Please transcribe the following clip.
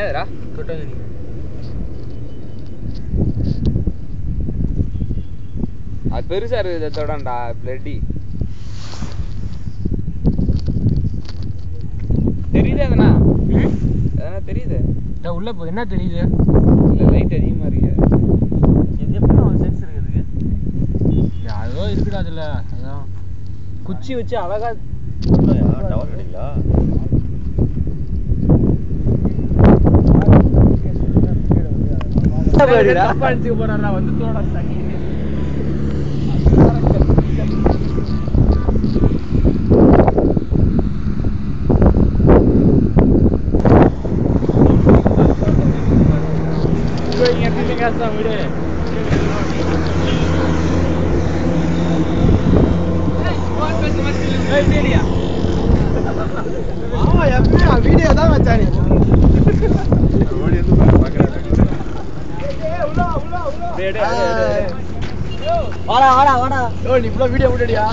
என்னதுடா கொட்டகரி அது பெருசா இருக்குது தொடண்டா பிளட்டி தெரியுது அதனா அதனா தெரியுது உள்ள போ என்ன தெரியுது இல்ல லைட் அதிகமா இருக்கு இது எப்படி ஒரு சென்ஸ் இருக்குதுக்கு யாரோ இருக்குடா அதுல அதான் குச்சி வச்சு அழகா டவர் கிடைக்கல தப்பாச்சு போறாரா வந்து தோட சக்கி விடு வீடியோ தான் வச்சானே வாடா வாடா வாடா நீ இவ்வளவு வீடியோ விட்டுடியா